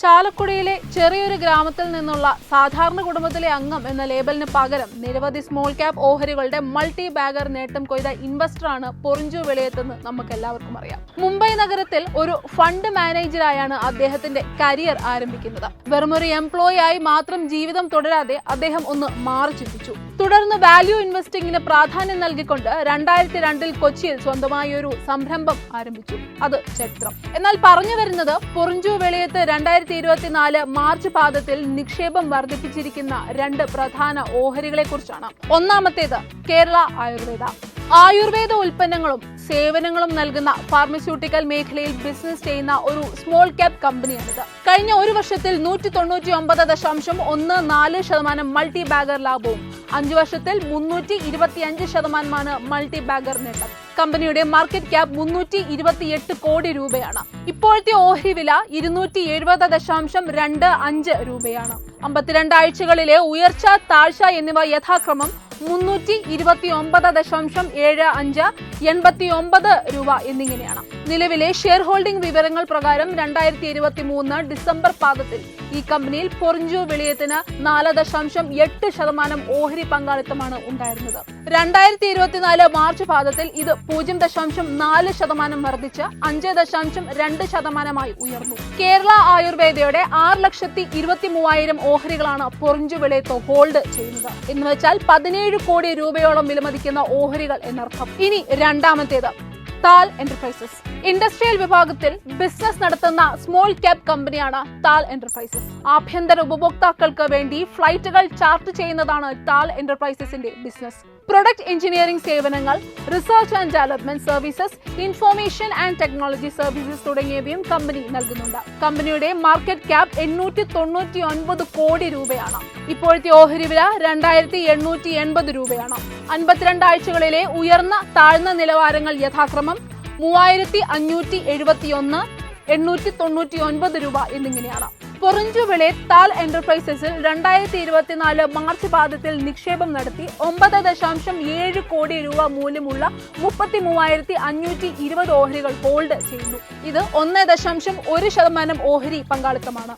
ചാലക്കുടിയിലെ ചെറിയൊരു ഗ്രാമത്തിൽ നിന്നുള്ള സാധാരണ കുടുംബത്തിലെ അംഗം എന്ന ലേബലിന് പകരം നിരവധി സ്മോൾ ക്യാപ് ഓഹരികളുടെ മൾട്ടി ബാഗർ നേട്ടം കൊയ്ത ഇൻവെസ്റ്ററാണ് പൊറിഞ്ചു വെളിയത്തെന്ന് നമുക്ക് എല്ലാവർക്കും അറിയാം. മുംബൈ നഗരത്തിൽ ഒരു ഫണ്ട് മാനേജറായാണ് അദ്ദേഹത്തിന്റെ കരിയർ ആരംഭിക്കുന്നത്. വെറുമൊരു എംപ്ലോയി ആയി മാത്രം ജീവിതം തുടരാതെ അദ്ദേഹം ഒന്ന് മാറി ചിന്തിച്ചു. തുടർന്ന് വാല്യൂ ഇൻവെസ്റ്റിംഗിന് പ്രാധാന്യം നൽകിക്കൊണ്ട് 2002 കൊച്ചിയിൽ സ്വന്തമായി ഒരു സംരംഭം ആരംഭിച്ചു. അത് ചരിത്രം. എന്നാൽ പറഞ്ഞു വരുന്നത് പൊറിഞ്ചു വെളിയത്ത് 2024 മാർച്ച് പാദത്തിൽ നിക്ഷേപം വർദ്ധിപ്പിച്ചിരിക്കുന്ന രണ്ട് പ്രധാന ഓഹരികളെ കുറിച്ചാണ്. ഒന്നാമത്തേത് കേരള ആയുർവേദ. ആയുർവേദ ഉൽപ്പന്നങ്ങളും സേവനങ്ങളും നൽകുന്ന ഫാർമസ്യൂട്ടിക്കൽ മേഖലയിൽ ബിസിനസ് ചെയ്യുന്ന ഒരു സ്മോൾ ക്യാപ് കമ്പനിയാണിത്. കഴിഞ്ഞ ഒരു വർഷത്തിൽ 199.14% മൾട്ടി ബാഗർ ലാഭവും 5 വർഷത്തിൽ 325% മൾട്ടി ബാഗർ നേട്ടം. കമ്പനിയുടെ മാർക്കറ്റ് ക്യാപ് 328 കോടി രൂപയാണ്. ഇപ്പോഴത്തെ ഓഹരി വില 270.25 രൂപയാണ്. 52 ആഴ്ചകളിലെ ഉയർച്ച, താഴ്ച എന്നിവ യഥാക്രമം 329.75, 89 രൂപ എന്നിങ്ങനെയാണ്. നിലവിലെ ഷെയർ ഹോൾഡിംഗ് വിവരങ്ങൾ പ്രകാരം 2023 ഡിസംബർ പാദത്തിൽ ഈ കമ്പനിയിൽ പൊറിഞ്ചു വെളിയത്തിന് 4.8% ഓഹരി പങ്കാളിത്തമാണ് ഉണ്ടായിരുന്നത്. 2024 മാർച്ച് പാദത്തിൽ ഇത് 0.4% വർദ്ധിച്ച് 5.2% ഉയർന്നു. കേരള ആയുർവേദയുടെ 6,23,000 ഓഹരികളാണ് പൊറിഞ്ചു വെളിയത്ത് ഹോൾഡ് ചെയ്യുന്നത്. എന്ന് വെച്ചാൽ 17 കോടി രൂപയോളം വിലമതിക്കുന്ന ഓഹരികൾ എന്നർത്ഥം. ഇനി രണ്ടാമത്തേത് താൽ എന്റർപ്രൈസസ്. ഇൻഡസ്ട്രിയൽ വിഭാഗത്തിൽ ബിസിനസ് നടത്തുന്ന സ്മോൾ ക്യാപ് കമ്പനിയാണ് താൽ എന്റർപ്രൈസസ്. ആഭ്യന്തര ഉപഭോക്താക്കൾക്ക് വേണ്ടി ഫ്ലൈറ്റുകൾ ചാർട്ട് ചെയ്യുന്നതാണ് താൽ എന്റർപ്രൈസസിന്റെ ബിസിനസ്. പ്രൊഡക്റ്റ് എഞ്ചിനീയറിംഗ് സേവനങ്ങൾ, research and development services, information and technology services തുടങ്ങിയവയും കമ്പനി നൽകുന്നുണ്ട്. കമ്പനിയുടെ മാർക്കറ്റ് ക്യാപ് 899 കോടി രൂപയാണ്. ഇപ്പോഴത്തെ ഓഹരി വില 2880 രൂപയാണ്. 52 ആഴ്ചകളിലെ ഉയർന്ന താഴ്ന്ന നിലവാരങ്ങൾ യഥാക്രമം 3571, 899 രൂപ എന്നിങ്ങനെയാണ്. പൊറിഞ്ചു വെളിയത്ത് താൽ എന്റർപ്രൈസസിൽ 2024 മാർച്ച് പാദത്തിൽ നിക്ഷേപം നടത്തി 9.7 കോടി രൂപ മൂല്യമുള്ള 33,520 ഓഹരികൾ ഹോൾഡ് ചെയ്യുന്നു. ഇത് 1.1% ഓഹരി പങ്കാളിത്തമാണ്.